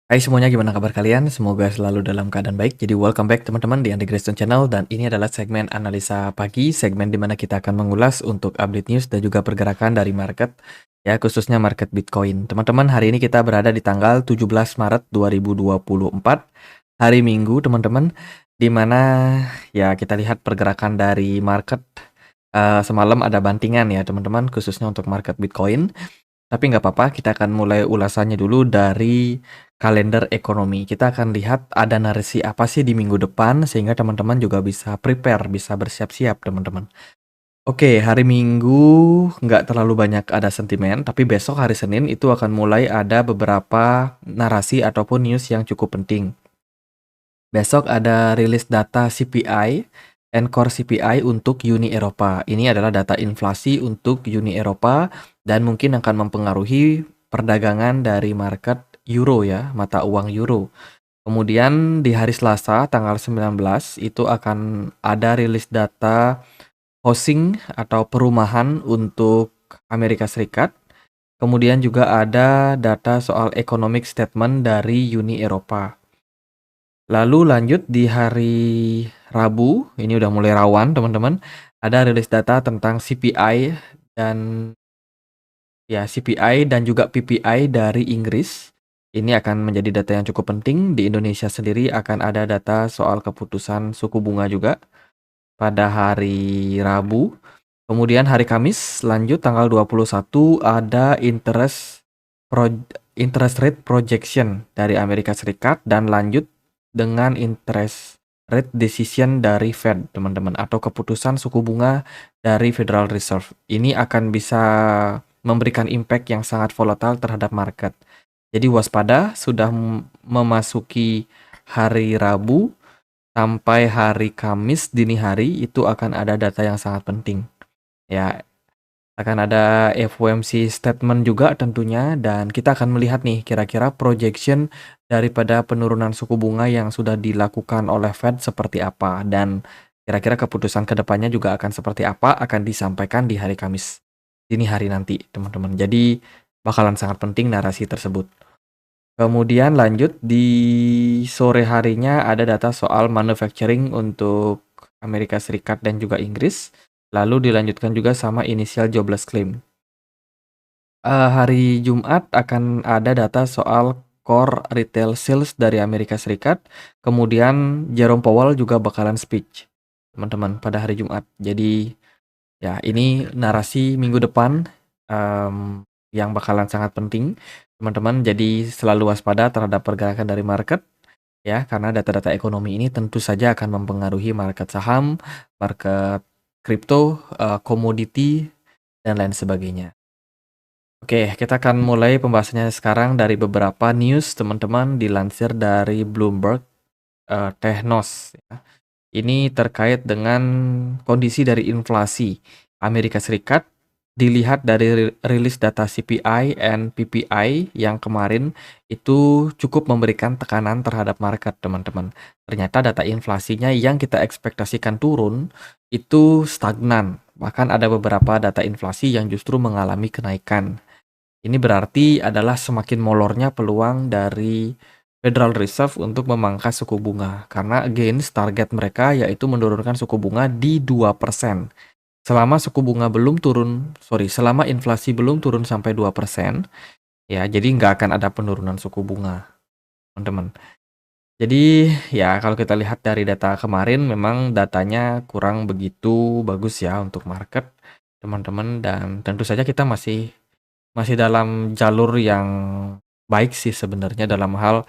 Hai semuanya, gimana kabar kalian? Semoga selalu dalam keadaan baik. Jadi welcome back teman-teman di Andy Grayson Channel, dan ini adalah segmen analisa pagi, segmen dimana kita akan mengulas untuk update news dan juga pergerakan dari market, ya khususnya market Bitcoin. Teman-teman, hari ini kita berada di tanggal 17 Maret 2024, hari Minggu teman-teman, dimana ya kita lihat pergerakan dari market semalam ada bantingan ya teman-teman, khususnya untuk market Bitcoin. Tapi nggak apa-apa, kita akan mulai ulasannya dulu dari kalender ekonomi. Kita akan lihat ada narasi apa sih di minggu depan, sehingga teman-teman juga bisa prepare, bisa bersiap-siap teman-teman. Oke, hari Minggu nggak terlalu banyak ada sentimen, tapi besok hari Senin itu akan mulai ada beberapa narasi ataupun news yang cukup penting. Besok ada rilis data CPI, Core CPI untuk Uni Eropa. Ini adalah data inflasi untuk Uni Eropa dan mungkin akan mempengaruhi perdagangan dari market euro ya, mata uang euro. Kemudian di hari Selasa tanggal 19 itu akan ada rilis data housing atau perumahan untuk Amerika Serikat. Kemudian juga ada data soal economic statement dari Uni Eropa. Lalu lanjut di hari Rabu, ini udah mulai rawan teman-teman, ada rilis data tentang CPI dan CPI dan juga PPI dari Inggris. Ini akan menjadi data yang cukup penting. Di Indonesia sendiri akan ada data soal keputusan suku bunga juga pada hari Rabu. Kemudian hari Kamis lanjut tanggal 21 ada interest rate projection dari Amerika Serikat, dan lanjut dengan interest rate decision dari Fed, teman-teman, atau keputusan suku bunga dari Federal Reserve. Ini akan bisa memberikan impact yang sangat volatile terhadap market. Jadi waspada, sudah memasuki hari Rabu sampai hari Kamis dini hari itu akan ada data yang sangat penting. Ya, akan ada FOMC statement juga tentunya, dan kita akan melihat nih kira-kira projection daripada penurunan suku bunga yang sudah dilakukan oleh Fed seperti apa, dan kira-kira keputusan kedepannya juga akan seperti apa, akan disampaikan di hari Kamis dini hari nanti teman-teman. Jadi bakalan sangat penting narasi tersebut. Kemudian lanjut di sore harinya ada data soal manufacturing untuk Amerika Serikat dan juga Inggris. Lalu dilanjutkan juga sama initial jobless claim. Hari Jumat akan ada data soal core retail sales dari Amerika Serikat. Kemudian Jerome Powell juga bakalan speech, teman-teman, pada hari Jumat. Jadi ya ini narasi minggu depan yang bakalan sangat penting, teman-teman. Jadi selalu waspada terhadap pergerakan dari market ya, karena data-data ekonomi ini tentu saja akan mempengaruhi market saham, market kripto, komoditi, dan lain sebagainya. Oke, kita akan mulai pembahasannya sekarang dari beberapa news, teman-teman, dilansir dari Bloomberg Technos. Ya. Ini terkait dengan kondisi dari inflasi Amerika Serikat. Dilihat dari rilis data CPI and PPI yang kemarin itu cukup memberikan tekanan terhadap market, teman-teman. Ternyata data inflasinya yang kita ekspektasikan turun itu stagnan. Bahkan ada beberapa data inflasi yang justru mengalami kenaikan. Ini berarti adalah semakin molornya peluang dari Federal Reserve untuk memangkas suku bunga. Karena again, target mereka yaitu menurunkan suku bunga di 2%. Selama inflasi belum turun sampai 2%, ya jadi nggak akan ada penurunan suku bunga, teman-teman. Jadi ya kalau kita lihat dari data kemarin, memang datanya kurang begitu bagus ya untuk market, teman-teman. Dan tentu saja kita masih dalam jalur yang baik sih sebenarnya dalam hal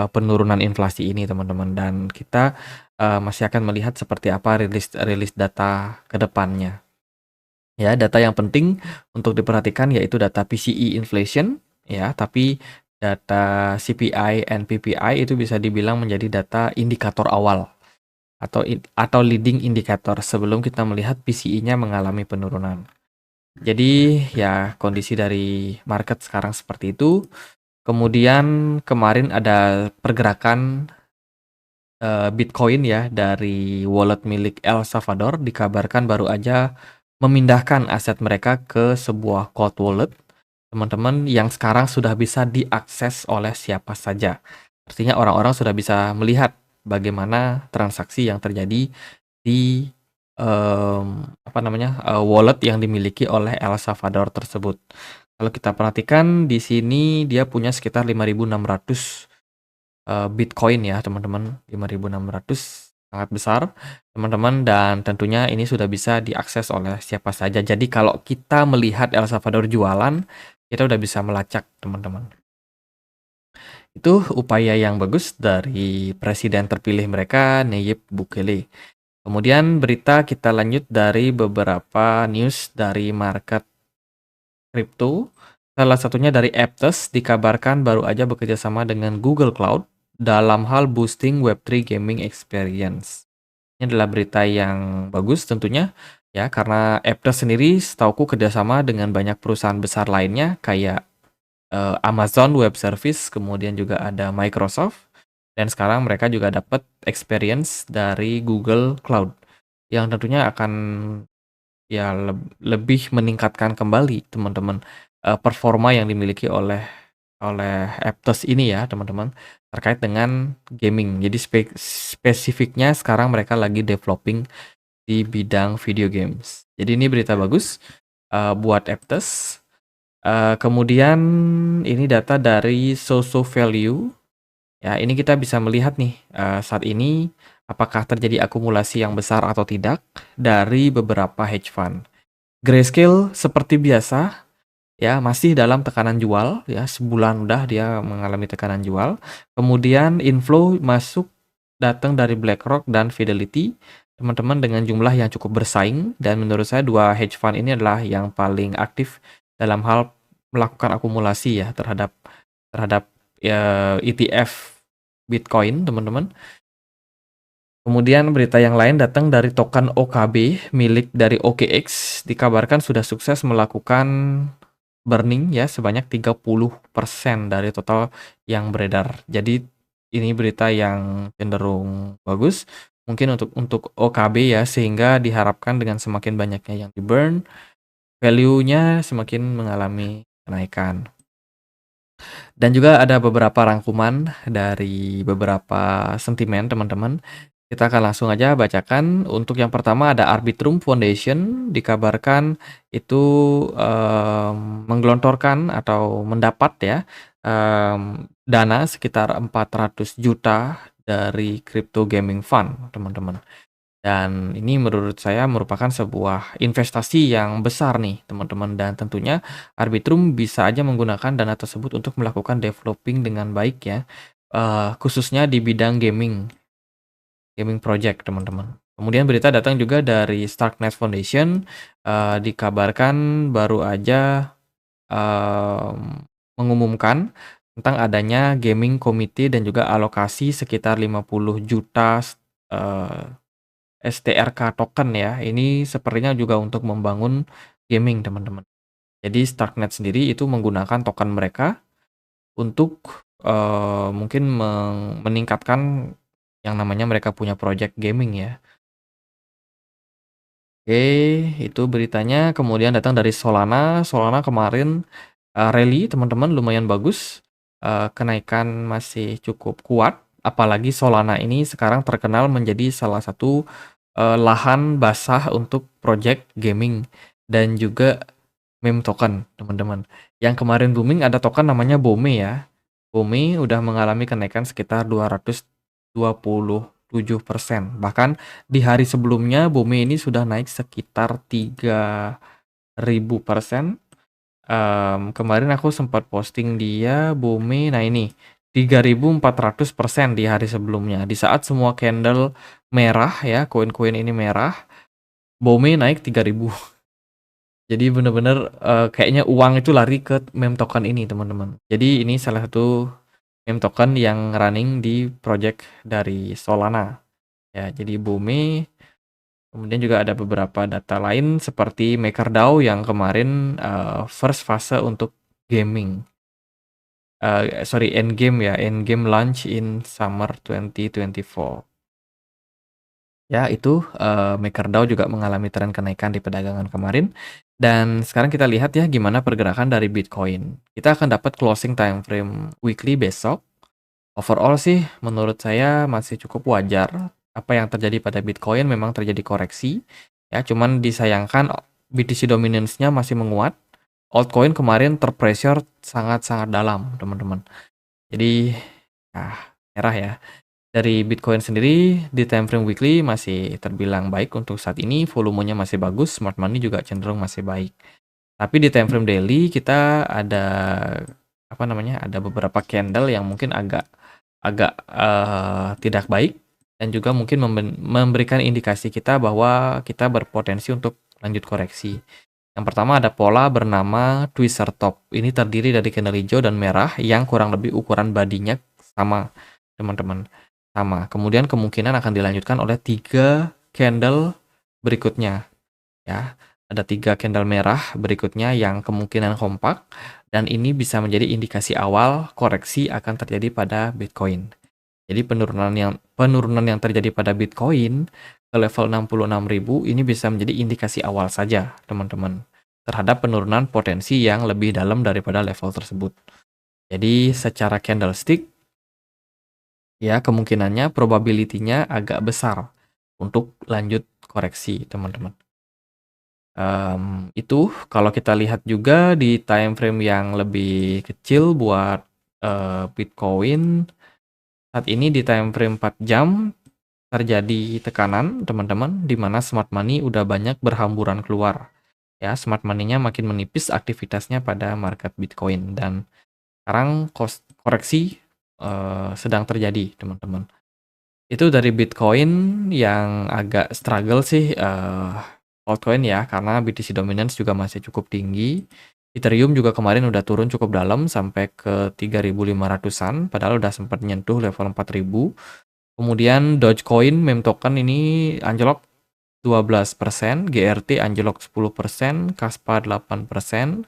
penurunan inflasi ini, teman-teman. Dan kita masih akan melihat seperti apa rilis data ke depannya. Ya, data yang penting untuk diperhatikan yaitu data PCE inflation ya, tapi data CPI and PPI itu bisa dibilang menjadi data indikator awal atau leading indicator sebelum kita melihat PCE-nya mengalami penurunan. Jadi ya kondisi dari market sekarang seperti itu. Kemudian kemarin ada pergerakan Bitcoin ya dari wallet milik El Salvador, dikabarkan baru aja memindahkan aset mereka ke sebuah cold wallet. teman-teman, yang sekarang sudah bisa diakses oleh siapa saja. Artinya orang-orang sudah bisa melihat bagaimana transaksi yang terjadi di, apa namanya, wallet yang dimiliki oleh El Salvador tersebut. Kalau kita perhatikan di sini dia punya sekitar 5.600 Bitcoin ya teman-teman, 5.600 sangat besar teman-teman, dan tentunya ini sudah bisa diakses oleh siapa saja. Jadi kalau kita melihat El Salvador jualan, kita udah bisa melacak teman-teman. Itu upaya yang bagus dari presiden terpilih mereka, Nayib Bukele. Kemudian berita kita lanjut dari beberapa news dari market kripto. Salah satunya dari Aptos dikabarkan baru aja bekerja sama dengan Google Cloud dalam hal boosting Web3 gaming experience. Ini adalah berita yang bagus tentunya ya, karena Aptos sendiri setauku kerjasama dengan banyak perusahaan besar lainnya kayak Amazon Web Service, kemudian juga ada Microsoft, dan sekarang mereka juga dapat experience dari Google Cloud yang tentunya akan ya lebih meningkatkan kembali teman-teman performa yang dimiliki oleh Aptos ini ya teman-teman, terkait dengan gaming. Jadi spesifiknya sekarang mereka lagi developing di bidang video games. Jadi ini berita bagus buat Aptos. Kemudian ini data dari Soso Value. Ya, ini kita bisa melihat nih saat ini apakah terjadi akumulasi yang besar atau tidak dari beberapa hedge fund. Grayscale seperti biasa ya masih dalam tekanan jual ya, sebulan udah dia mengalami tekanan jual. Kemudian inflow masuk datang dari BlackRock dan Fidelity, teman-teman, dengan jumlah yang cukup bersaing, dan menurut saya dua hedge fund ini adalah yang paling aktif dalam hal melakukan akumulasi ya terhadap terhadap ya, ETF Bitcoin, teman-teman. Kemudian berita yang lain datang dari token OKB milik dari OKX, dikabarkan sudah sukses melakukan burning ya sebanyak 30% dari total yang beredar. Jadi ini berita yang cenderung bagus mungkin untuk OKB ya, sehingga diharapkan dengan semakin banyaknya yang di-burn, value-nya semakin mengalami kenaikan. Dan juga ada beberapa rangkuman dari beberapa sentimen teman-teman. Kita akan langsung aja bacakan. Untuk yang pertama ada Arbitrum Foundation, dikabarkan itu menggelontorkan atau mendapat ya dana sekitar 400 juta dari crypto gaming fund, teman-teman. Dan ini menurut saya merupakan sebuah investasi yang besar nih, teman-teman. Dan tentunya Arbitrum bisa aja menggunakan dana tersebut untuk melakukan developing dengan baik ya, khususnya di bidang gaming project, teman-teman. Kemudian berita datang juga dari Starknet Foundation, dikabarkan baru aja mengumumkan tentang adanya gaming committee dan juga alokasi sekitar 50 juta STRK token ya. Ini sepertinya juga untuk membangun gaming, teman-teman. Jadi Starknet sendiri itu menggunakan token mereka untuk mungkin meningkatkan yang namanya mereka punya project gaming ya. Oke, itu beritanya. Kemudian datang dari Solana. Solana kemarin rally teman-teman lumayan bagus. Kenaikan masih cukup kuat. Apalagi Solana ini sekarang terkenal menjadi salah satu lahan basah untuk project gaming dan juga meme token, teman-teman. Yang kemarin booming ada token namanya BOME ya. BOME udah mengalami kenaikan sekitar 227%. Bahkan di hari sebelumnya BOME ini sudah naik sekitar 3.000%. Kemarin aku sempat posting dia BOME, nah ini 3.400% di hari sebelumnya. Di saat semua candle merah ya, koin-koin ini merah, BOME naik 3.000. Jadi bener-bener kayaknya uang itu lari ke meme token ini, teman-teman. Jadi ini salah satu meme token yang running di project dari Solana. Ya, jadi BOME. Kemudian juga ada beberapa data lain seperti MakerDAO yang kemarin first fase untuk gaming. Endgame ya, endgame launch in summer 2024. Ya itu, MakerDAO juga mengalami tren kenaikan di perdagangan kemarin. Dan sekarang kita lihat ya gimana pergerakan dari Bitcoin. Kita akan dapat closing time frame weekly besok. Overall sih menurut saya masih cukup wajar. Apa yang terjadi pada Bitcoin memang terjadi koreksi. Ya, cuman disayangkan BTC dominance-nya masih menguat. Altcoin kemarin terpressure sangat-sangat dalam, teman-teman. Jadi, merah ya. Dari Bitcoin sendiri di time frame weekly masih terbilang baik untuk saat ini, volumenya masih bagus, smart money juga cenderung masih baik. Tapi di time frame daily kita ada apa namanya? Ada beberapa candle yang mungkin agak agak tidak baik dan juga mungkin memberikan indikasi kita bahwa kita berpotensi untuk lanjut koreksi. Yang pertama ada pola bernama Twister Top. Ini terdiri dari candle hijau dan merah yang kurang lebih ukuran badinya sama, teman-teman. Sama. Kemudian kemungkinan akan dilanjutkan oleh 3 candle berikutnya. Ya, ada 3 candle merah berikutnya yang kemungkinan kompak dan ini bisa menjadi indikasi awal koreksi akan terjadi pada Bitcoin. Jadi penurunan yang terjadi pada Bitcoin ke level 66.000 ini bisa menjadi indikasi awal saja, teman-teman, terhadap penurunan potensi yang lebih dalam daripada level tersebut. Jadi secara candlestick ya kemungkinannya probability-nya agak besar untuk lanjut koreksi, teman-teman. Itu kalau kita lihat juga di time frame yang lebih kecil buat Bitcoin. Saat ini di time frame 4 jam terjadi tekanan, teman-teman, di mana smart money udah banyak berhamburan keluar. Ya, smart money-nya makin menipis aktivitasnya pada market Bitcoin dan sekarang koreksi sedang terjadi, teman-teman. Itu dari Bitcoin yang agak struggle sih altcoin ya, karena BTC dominance juga masih cukup tinggi. Ethereum juga kemarin udah turun cukup dalam sampai ke 3.500-an, padahal udah sempat nyentuh level 4.000. Kemudian Dogecoin meme token ini anjlok 12%, GRT anjlok 10%, Kaspa 8%.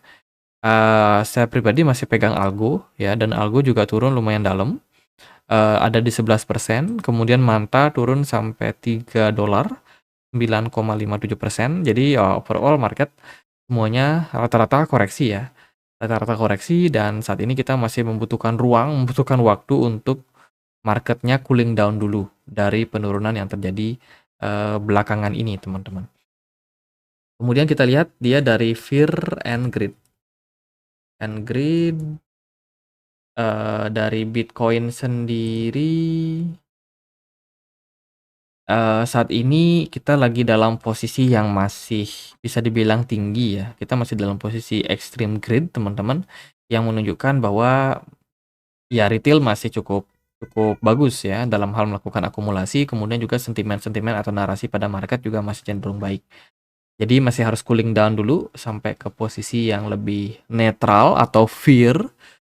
Saya pribadi masih pegang Algo ya, dan Algo juga turun lumayan dalam. Ada di 11%, kemudian Manta turun sampai $3, 9,57%. Jadi overall market semuanya rata-rata koreksi ya. Rata-rata koreksi dan saat ini kita masih membutuhkan membutuhkan waktu untuk marketnya cooling down dulu dari penurunan yang terjadi belakangan ini, teman-teman. Kemudian kita lihat dia dari Fear and Greed. Dari Bitcoin sendiri saat ini kita lagi dalam posisi yang masih bisa dibilang tinggi ya. Kita masih dalam posisi extreme greed, teman-teman, yang menunjukkan bahwa ya retail masih cukup bagus ya dalam hal melakukan akumulasi, kemudian juga sentimen-sentimen atau narasi pada market juga masih cenderung baik. Jadi masih harus cooling down dulu sampai ke posisi yang lebih netral atau fear.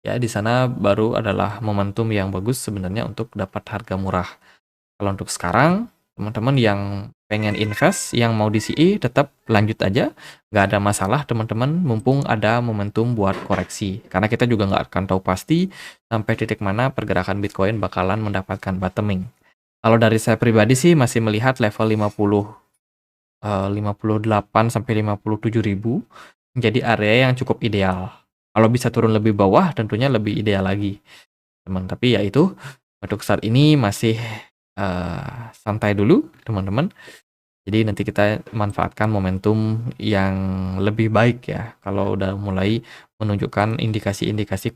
Ya, di sana baru adalah momentum yang bagus sebenarnya untuk dapat harga murah. Kalau untuk sekarang, teman-teman yang pengen invest, yang mau DCA, tetap lanjut aja. Nggak ada masalah, teman-teman, mumpung ada momentum buat koreksi. Karena kita juga nggak akan tahu pasti sampai titik mana pergerakan Bitcoin bakalan mendapatkan bottoming. Kalau dari saya pribadi sih masih melihat level 58 sampai 57 ribu menjadi area yang cukup ideal. Kalau bisa turun lebih bawah, tentunya lebih ideal lagi, teman. Tapi ya itu, untuk saat ini masih santai dulu, teman-teman. Jadi nanti kita manfaatkan momentum yang lebih baik ya. Kalau udah mulai menunjukkan indikasi-indikasi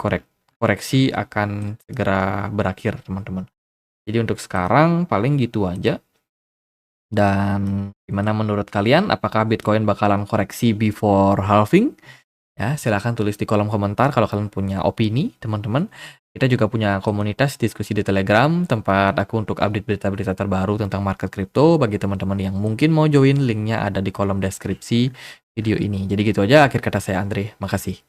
koreksi akan segera berakhir, teman-teman. Jadi untuk sekarang paling gitu aja. Dan gimana menurut kalian? Apakah Bitcoin bakalan koreksi before halving? Ya, silahkan tulis di kolom komentar kalau kalian punya opini, teman-teman. Kita juga punya komunitas diskusi di Telegram, tempat aku untuk update berita-berita terbaru tentang market crypto. Bagi teman-teman yang mungkin mau join, linknya ada di kolom deskripsi video ini. Jadi gitu aja, akhir kata saya Andre. Makasih.